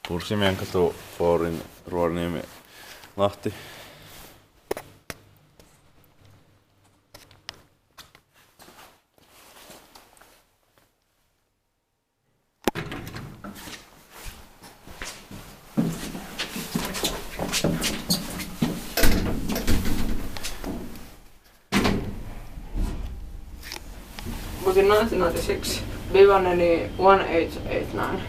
Pursimiehenkatu, Foorin, Ruoriniemi, Lahti. Was in 1996, Vivaneni 1889.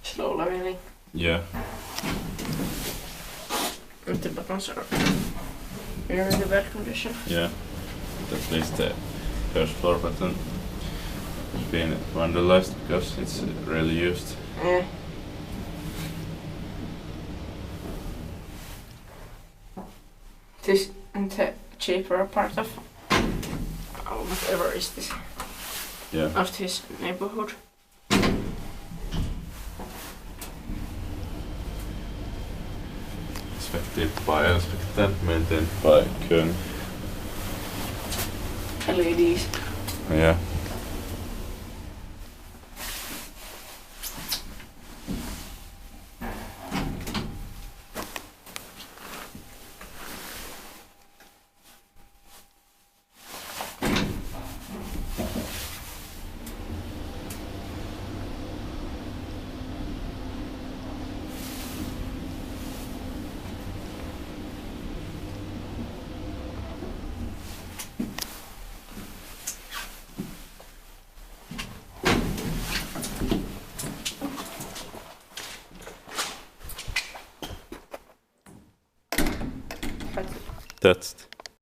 Slow leveling. Yeah. With the buttons are in really bad condition. Yeah. At least the first floor button has been vandalized because it's really used. Yeah. This and the cheaper part of whatever is this Yeah. of this neighborhood. Inspected by inspected, maintained by Kön. LEDs. Yeah. That's